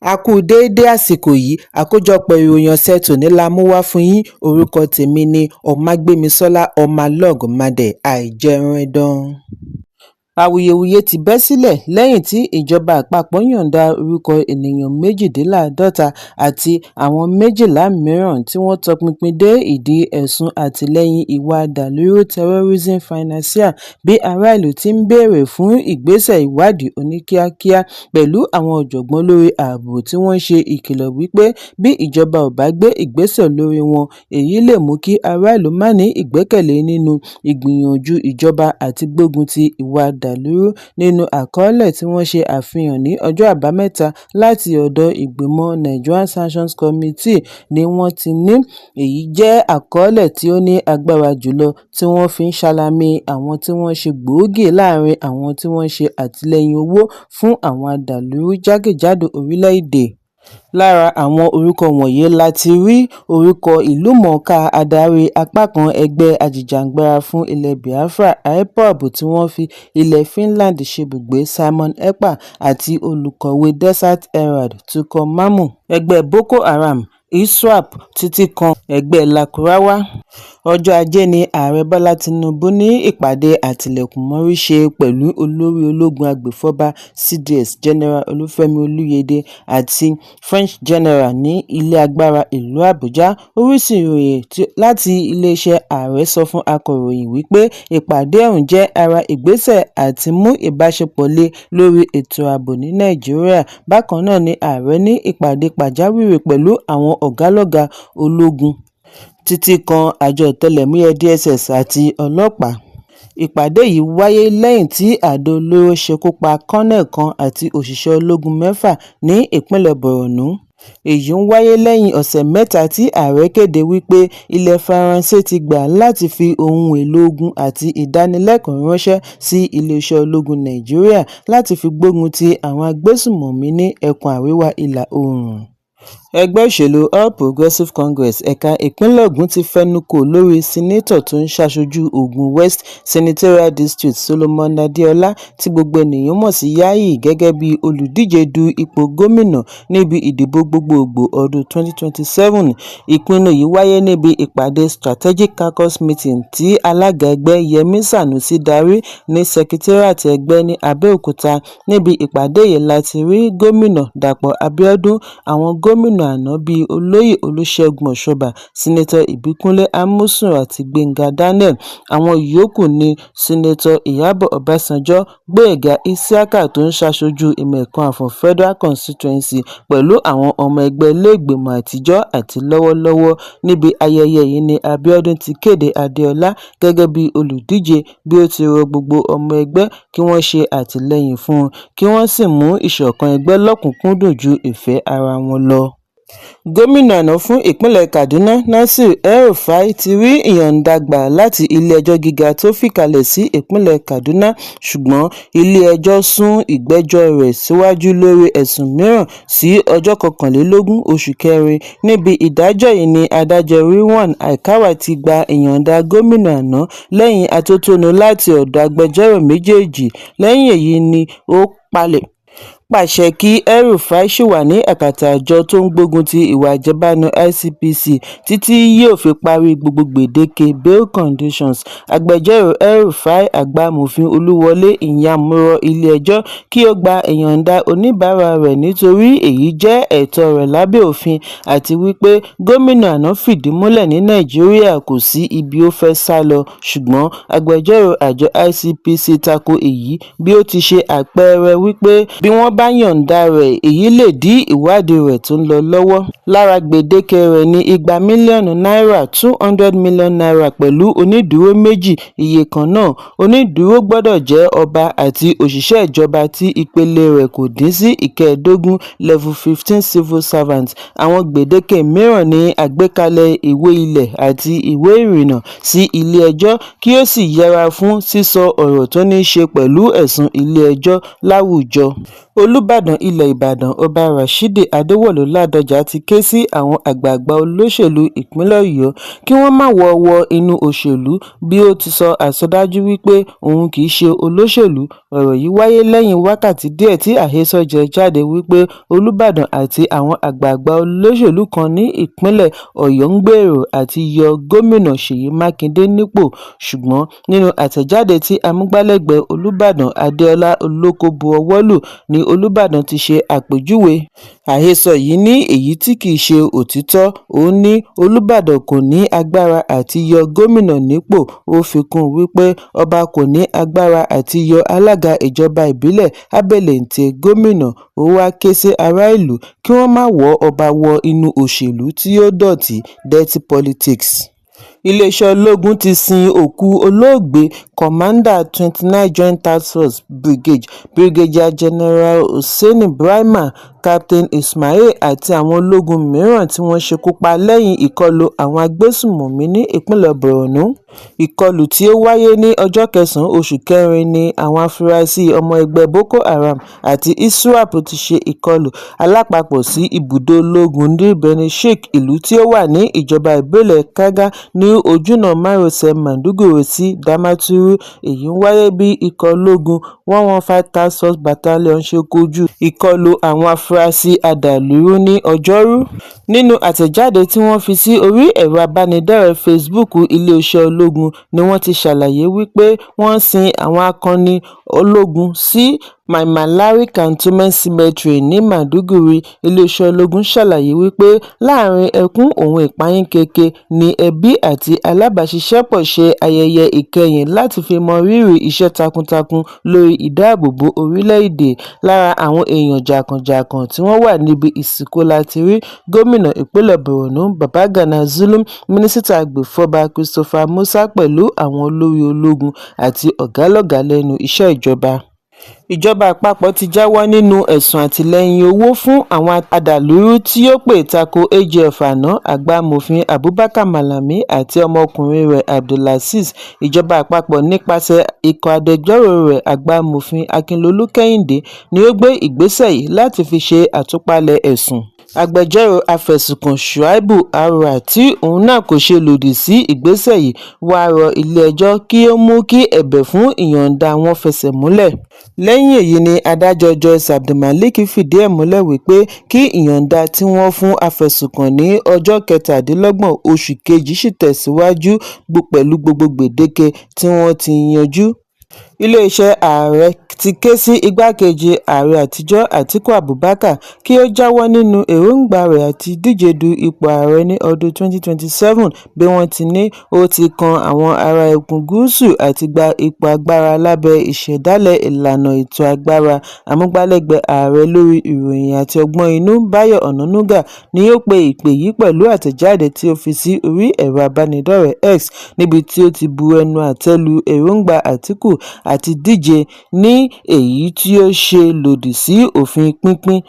A kú déédé àsìkò yìí, àkójọpọ̀ ìròyìn ọ̀sẹ̀ tòní la mú wá fún yín. Orúkọ tèmi ni Ọ̀mágbémisọ́lá Ọmọlọ́gùnmadẹ Àìjẹrandán. Awuyewuye ti bẹ́ sílẹ̀ lẹ́yìn tí ìjọba àpapọ̀ yọ̀ǹda orúkọ ènìyàn 52 àti àwọn 12 mìíràn tí wọ́n tọpinpin dé ìdí ẹ̀sùn àtìlẹ́yìn ìwà dàlúrú terrorism financier bí ará ìlú ti ń béèrè fún ìgbésẹ̀ ìwádìí oníkíákíá pẹ̀lú àwọn ọ̀jọ̀gbọ́n lórí ààbò tí wọ́n ṣe ìkìlọ̀ wípé bí ìjọba ò bá gbé ìgbésẹ̀ lórí wọn, èyí lè mú kí ará ìlú má ní ìgbẹ́kẹ̀lé nínú ìgbìyànjú ìjọba àti gbógun ti ìwà dàlúrú. Nínú àkọọ́lẹ̀ tí wọ́n ṣe àfihàn ní ọjọ́ Àbámẹ́ta láti ọ̀dọ̀ ìgbìmọ̀ Nigerian Sanctions Committee ni wọ́n ti ní èyí jẹ́ àkọọ́lẹ̀ tí ó ní agbára jùlọ tí wọ́n fi ń ṣalamí àwọn tí wọ́n ṣe gbòógì láàrin àwọn tí wọ́n ṣe àtìlẹ́yìn owó fún àwọn adàlúrú jákèjádò orílẹ̀-èdè. Lára àwọn orúkọ wọ̀nyí láti rí orúkọ ìlúmọ̀ọ́ká adarí apá kan ẹgbẹ́ ajìjàǹgbara fún ilẹ̀ Biafra IPOB tí wọ́n fi ilẹ̀ Finland ṣebùgbé Simon Ekpa àti olùkọ̀wé Desert Herald Tukur Mamu, ẹgbẹ́ Boko Haram ISWAP títí kan ẹgbẹ́ Lakurawa. Ọjọ́ Ajé ni Ààrẹ Bọ́lá Tinubu ní ìpàdé àtilẹ̀kùnmọ́rí ṣe pẹ̀lú olórí ológun agbèfọ́ba CDS General Olúfẹ́mi Olúyẹdẹ àti French General ní ilé agbára ìlú Àbújá. Orísun ìròyìn láti iléeṣẹ́ ààrẹ sọ fún akọ̀ròyìn wípé ìpàdé ọ̀hún jẹ́ ara ìgbésẹ̀ àti mú ìbáṣepọ̀ le lórí ètò ààbò ní Nàìjíríà. Bákan náà ni ààrẹ ní ìpàdé pàjáwìrì pẹ̀lú àwọn ọ̀gálọ́gàá ológun títí kan àjọ ọ̀tẹlẹ̀múyẹ́ DSS àti ọlọ́pàá. Ìpàdé yìí wáyé lẹ́yìn tí àdó olóró ṣekú pa kọ́nẹ̀ kan àti òṣìṣẹ́ ológun 6 ní ìpínlẹ̀ Borno. Èyí ń wáyé lẹ́yìn ọ̀sẹ̀ mẹ́ta tí ààrẹ kéde wípé ilẹ̀ Faransé ti gbà láti fi ohun èlò ogun àti ìdánilẹ́kọ̀ọ́ ránṣẹ́ sí iléeṣẹ́ ológun Nàìjíríà láti fi gbógun ti àwọn agbésùmọ̀mí ní ẹkùn àríwá ìlà oòrùn. Ẹgbẹ́ òṣèlú All Progressives Congress ẹ̀ka ìpínlẹ̀ Ògùn ti fẹnukò lórí sínétọ̀ tó ń ṣaṣojú Ògùn West Senatorial District Solomon Adéọlá tí gbogbo ènìyàn mọ̀ sí Yayi gẹ́gẹ́ bí olùdíje du ipò gómìnà níbi ìdìbò gbogbogbò ọdún 2027. Ìpinnu yìí wáyé níbi ìpàdé Strategic Caucus Meeting tí alága ẹgbẹ́ Yẹmí Sànúsí darí ní Secretariat ẹgbẹ́ ní Abẹ́òkúta. Níbi ìpàdé yìí láti rí gómìnà Dàpọ̀ Abíọ́dún, àwọn gómìnà àná bíi Olóyè Olúṣẹ́gun Ọ̀ṣọ́bà, Sínátọ̀ Ìbíkúnlé Amósùn àti Gbénga Daniel. Àwọn yòókù ni Sínátọ̀ Ìyábọ̀ Ọbásanjọ́, Gbóyèga Isiaka tó ń ṣaṣojú Ìmẹ̀kọ-Àfọ̀n Federal Constituency pẹ̀lú àwọn ọmọ ẹgbẹ́ ilé-ìgbìmọ̀ àtijọ́ àti lọ́wọ́lọ́wọ́. Níbi ayẹyẹ yìí ni Abíọ́dún ti kéde Adéọlá gẹ́gẹ́ bí olùdíje bí ó ti rọ gbogbo ọmọ ẹgbẹ́ kí wọ́n ṣe àtìlẹ́yìn fún un kí wọ́n sì mú ìṣọ̀kan ẹgbẹ́ lọ́kùnkúndùn ju ìfẹ́ ara wọn lọ. Gómìnà àná fún ìpínlẹ̀ Kaduna Nasir El-Rufai ti rí ìyọ̀ǹda gbà láti ilé-ẹjọ́ gíga tó fìkàlẹ̀ sí ìpínlẹ̀ Kaduna, ṣùgbọ́n ilé-ẹjọ́ sún ìgbẹ́jọ́ rẹ̀ síwájú lórí ẹ̀sùn mìíràn sí ọjọ́ 21 oṣù kẹrin. Níbi ìdájọ́ yìí ni adájọ́ Rilwan Aikawa ti gba ìyọ̀ǹda gómìnà àná lẹ́yìn atótónu láti ọ̀dọ̀ agbẹjọ́rò méjèèjì. Lẹ́yìn èyí ni ó pàṣẹ kí El-Rufai ṣì wà ní àkàtà àjọ tó ń gbógun ti ìwà àjẹbánu ICPC títí yóò fi parí gbogbo gbèdéke bail conditions. Agbẹjọ́rò El-Rufai Àgbà-amòfin Olúwọlé Ìyàmú rọ ilé-ẹjọ́ kí ó gba ìyọ̀ǹda oníbàárà rẹ̀ nítorí èyí jẹ́ ẹ̀tọ́ rẹ̀ lábẹ́ òfin àti wípé gómìnà àná fìdí múlẹ̀ ní Nàìjíríà kò sí ibi ó fẹ́ sálọ. Ṣùgbọ́n agbẹjọ́rò àjọ ICPC tako èyí bí ó ti ṣe àpẹẹrẹ wípé bí wọ́n bá yọ̀ǹda rẹ̀ èyí lè dí ìwádìí rẹ̀ tó ń lọ lọ́wọ́. Lára gbèdéke rẹ̀ ní $200 mílíọ̀nù, 200 million naira pẹ̀lú onídùúró méjì iye kan náà. Onídùúró gbọ́dọ̀ jẹ́ ọba àti òṣìṣẹ́ ìjọba tí ìpele rẹ̀ kò dín sí ìkẹẹ̀dógún level 15 civil servant. Àwọn gbèdéke mìíràn ní àgbékalẹ̀ ìwé ilẹ̀ àti ìwé ìrìnnà sí ilé-ẹjọ́ kí ó sì yẹra fún sísọ ọ̀rọ̀ tó ní í ṣe pẹ̀lú ẹ̀sùn ilé-ẹjọ́ láwùjọ. Olúbàdàn ilẹ̀ Ìbàdàn Ọba Rashidi Adéwọ̀lú Ládọjà ti ké sí àwọn àgbààgbà olóṣèlú ìpínlẹ̀ Ọ̀yọ́ kí wọ́n má wọ inú òṣèlú bí ó ti sọ àsọdájú wípé òun kìí ṣe olóṣèlú. Ọ̀rọ̀ yìí wáyé lẹ́yìn wákàtí díẹ̀ tí àhesọ jẹ jáde wípé Olúbàdàn àti àwọn àgbààgbà olóṣèlú kan ní ìpínlẹ̀ Ọ̀yọ́ ń gbèrò àti yọ gómìnà Ṣèyí Mákindé nípò, ṣùgbọ́n nínú àtẹ̀jáde tí amúgbálẹ́gbẹ̀ẹ́ Olúbàdàn Adéọlá Olóko bu ọwọ́ lù ní Olúbàdàn ti ṣe àpèjúwe àhesọ yìí ní èyí tí kìí ṣe òtítọ́. Ó ní Olúbàdàn kò ní agbára àti yọ gómìnà nípò. Ó fi kún un wípé ọba kò ní agbára àti yọ alága ìjọba ìbílẹ̀ abẹ́lẹ̀ǹtẹ̀ gómìnà. Ó wá ké sí ará ìlú kí wọ́n má wọ́ ọba wọ inú òṣèlú tí ó dọ̀tí (dirty politics). Iléeṣẹ́ ológun ti sin òkú olóògbé Kọ̀mándà 29 Joint Task Force Brigadier General Hussaini Brahima, Captain Ismail àti àwọn ológun mìíràn tí wọ́n ṣekú pa lẹ́yìn ìkọlù àwọn agbésùnmọ̀mí ní ìpínlẹ̀ Borno. Ìkọlù tí ó wáyé ní ọjọ́ 9 oṣù kẹrin ni àwọn afurasí ọmọ ẹgbẹ́ Boko Haram àti ISWAP ti ṣe ìkọlù alápapọ̀ sí ibùdó ológun ní Birnin Sheikh, ìlú tí ó wà ní ìjọba ìbílẹ̀ Kaga ní ojúnà márosẹ̀ Maiduguri sí Damaturu. Èyí ń wáyé bí ikọ̀ ológun 115 Task Force Battalion ṣe kojú ìkọlù àwọn afurasí adàlúrú ní Ọjọ́rú. Nínú àtẹ̀jáde tí wọ́n fi sí orí ẹ̀rọ abánidọ́rẹ̀ẹ́ Facebook, iléeṣẹ́ ológun ni wọ́n ti ṣàlàyé wípé wọ́n sin àwọn akọni ológun sí Maimalari Cantonment Cemetery ní Maiduguri. Iléeṣẹ́ ológun ṣàlàyé wípé láàrin ẹkún òun ìpayín keke ni ẹbí àti alábàáṣiṣẹ́pọ̀ ṣe ayẹyẹ ìkẹyìn láti fi mọ rírì iṣẹ́ takuntakun lórí ìdáàbòbò orílẹ̀-èdè. Lára àwọn èèyàn jàǹkàn-jàǹkàn tí wọ́n wà níbi ìsìnkú láti rí gómìnà ìpínlẹ̀ Borno Babagana Zulum, mínísítà agbèfọ́ba Christopher Musa pẹ̀lú àwọn olórí ológun àti ọ̀gá-lọ́gàá lẹ́nu iṣẹ́ ìjọba. Ìjọba àpapọ̀ ti jáwọ́ nínú ẹ̀sùn àtìlẹ́yìn owó fún àwọn adàlúrú tí ó pè tako AGF àná àgbà amòfin Abubakar Malami àti ọmọkùnrin rẹ̀ Abdulazeez. Ìjọba àpapọ̀ nípasẹ̀ ikọ̀ agbẹjọ́rò rẹ̀ àgbà amòfin Akinlolú Kẹ́hìndé ni ó gbé ìgbésẹ̀ yìí láti fi ṣe àtúpalẹ̀ ẹ̀sùn. Agbẹjọ́rò afẹ̀sùnkàn Shuaibu Arora tí òun náà kò ṣe lòdì sí ìgbésẹ̀ yìí wá rọ ilé-ẹjọ́ kí ó mú kí ẹ̀bẹ̀ fún ìyọ̀ǹda wọn fẹsẹ̀ múlẹ̀. Lẹ́yìn èyí ni adájọ́ Joyce Abdulmalik fìdí ẹ̀ múlẹ̀ wípé kí ìyọ̀ǹda tí wọ́n fún afẹ̀sùnkàn ní ọjọ́ 27 oṣù kejì ṣì tẹ̀síwájú pẹ̀lú gbogbo gbèdéke tí wọ́n ti yanjú. Iléeṣẹ́ ààrẹ ti ké sí igbákejì ààrẹ àtijọ́ Atiku Abubakar kí ó jáwọ́ nínú èròǹgbà rẹ̀ àti díje du ipò ààrẹ ní ọdún 2027 bí wọ́n ti ní ó ti kan àwọn ará ẹkùn gúúsù àti gba ipò agbára lábẹ́ ìṣẹ̀dálẹ̀ ìlànà ètò agbára. Amúgbálẹ́gbẹ̀ẹ́ ààrẹ lórí ìròyìn àti ọgbọ́n inú Báyọ̀ Ọ̀nànúgà ni ó pe ìpè yìí pẹ̀lú àtẹ̀jáde tí ó fi sí orí ẹ̀rọ abánidọ́rẹ̀ẹ́ X, níbi tí ó ti bu ẹnu àtẹ́ lu èròǹgbà Atiku àti díje ní èyí tí ó ṣe lòdì sí òfin pínpín.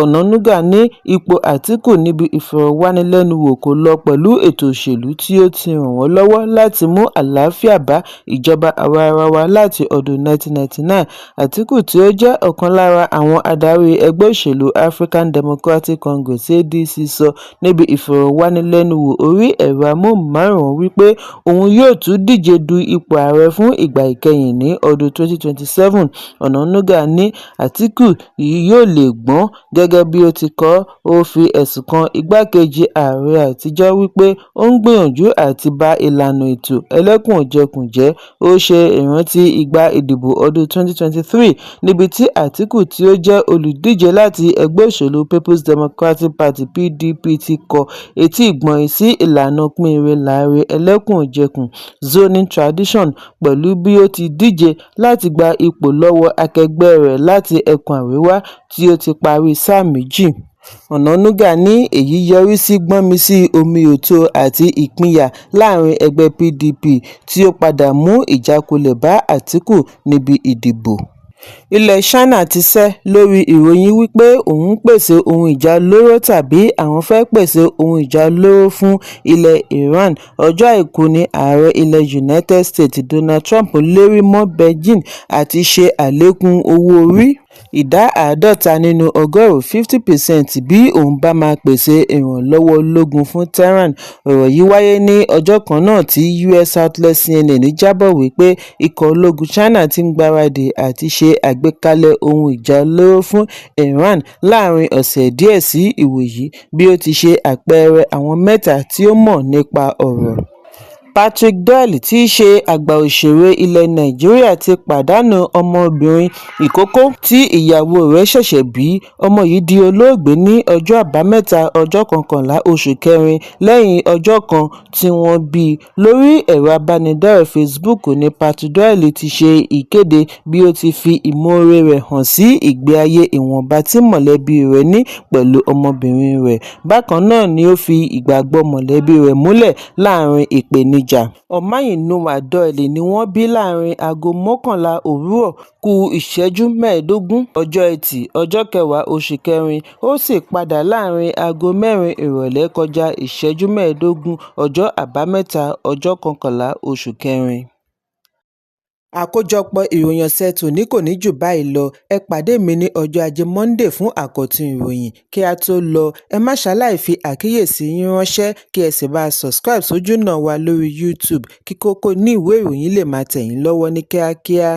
Ọ̀nànúgà ní ipò Atiku níbi ìfọ̀rọ̀wánilẹ́nuwò kò lọ pẹ̀lú ètò òṣèlú tí ó ti ràn wọ́n lọ́wọ́ láti mú àlàáfíà bá ìjọba àwaarawa láti ọdún 1999. Atiku tí ó jẹ́ ọ̀kan lára àwọn adarí ẹgbẹ́ òṣèlú African Democratic Congress (ADC) sọ níbi ìfọ̀rọ̀wánilẹ́nuwò orí ẹ̀rọ amóhùnmáwòrán wípé òun yóò tún díje du ipò ààrẹ fún ìgbà ìkẹyìn ní ọdún 2027. Ọ̀nànúgà ní Atiku yìí yóò lè gbọ́n gẹ́gẹ́ bí ó ti kọ. Ó fi ẹ̀sùn kan igbákejì ààrẹ àtijọ́ wípé ó ń gbìyànjú àti ba ìlànà ètò ẹlẹ́kùn-ò-jẹkùn jẹ́. Ó ṣe ìrántí ìgbà ìdìbò ọdún 2023 níbi tí Atiku tí ó jẹ́ olùdíje láti ẹgbẹ́ òṣèlú People's Democratic Party (PDP) ti kọ etí ìgbọ̀nyin sí ìlànà pín-ire-làáre ẹlẹ́kùn-ò-jẹkùn (zoning tradition) pẹ̀lú bí ó ti díje láti gba ipò lọ́wọ́ akẹgbẹ́ rẹ̀ láti ẹkùn àríwá tí ó ti parí sáà méjì. Ọ̀nànúgà ní èyí yọrí sí gbọ́nmi-sí-omi-ò-tó àti ìpínyà láàrin ẹgbẹ́ PDP tí ó padà mú ìjákulẹ̀ bá Atiku níbi ìdìbò. Ilẹ̀ China ti sẹ́ lórí ìròyìn wípé òun ń pèsè ohun ìjà olóró tàbí àwọn fẹ́ pèsè ohun ìjà olóró fún ilẹ̀ Iran. Ọjọ́ Àìkú ni ààrẹ ilẹ̀ United States Donald Trump lérí mọ́ Beijing àti ṣe àlékún owó orí ìdá 50 nínú ọgọ́rùn-ún 50% bí òun bá máa pèsè ìrànlọ́wọ́ ológun fún Tehran. Ọ̀rọ̀ yìí wáyé ní ọjọ́ kan náà tí US outlet CNN jábọ̀ wípé ikọ̀ ológun China ti ń gbáradì àti ṣe àgbékalẹ̀ ohun ìjà olóró fún Iran láàrin ọ̀sẹ̀ díẹ̀ sí ìwòyí, bí ó ti ṣe àpẹẹrẹ àwọn mẹ́ta tí ó mọ̀ nípa ọ̀rọ̀. Patrick Doyle, tí í ṣe àgbà òṣèré ilẹ̀ Nàìjíríà, ti pàdánù ọmọbìnrin ìkókó tí ìyàwó rẹ̀ ṣẹ̀ṣẹ̀ bí. Ọmọ yìí di olóògbé ní ọjọ́ Àbámẹ́ta ọjọ́ 11 oṣù kẹrin lẹ́yìn ọjọ́ kan tí wọ́n bí i. Lórí ẹ̀rọ abánidọ́rẹ̀ẹ́ Facebook ni Patrick Doyle ti ṣe ìkéde bí ó ti fi ìmoore rẹ̀ hàn sí ìgbé ayé ìwọ̀nba tí mọ̀lẹ́bí rẹ̀ ní pẹ̀lú ọmọbìnrin rẹ̀. Bákan náà ni ó fi ìgbàgbọ́ mọ̀lẹ́bí rẹ̀ múlẹ̀ láàrin ìpèníjà. Ọ̀máyínúwà Doyle ni wọ́n bí láàrin aago 11 òwúrọ̀ kù ìṣẹ́jú 15 ọjọ́ Ẹtì, ọjọ́ 10 oṣù kẹrin, ó sì padà láàrin aago 4 ìrọ̀lẹ́ kọjá ìṣẹ́jú 15 ọjọ́ Àbámẹ́ta, ọjọ́ 11 oṣù kẹrin. Àkójọpọ̀ ìròyìn ọ̀sẹ̀ tòní kò ní jù báyìí lọ. Ẹ pàdé mi ní ọjọ́ Ajé Monday fún àkọ́tún ìròyìn. Kí a tó lọ, ẹ má ṣaláì fi àkíyèsí yín ránṣẹ́ kí ẹ sì bá subscribe sójúnà wa lórí YouTube kí kókó ní ìwé ìròyìn lè máa tẹ̀ yín lọ́wọ́ ní kíákíá.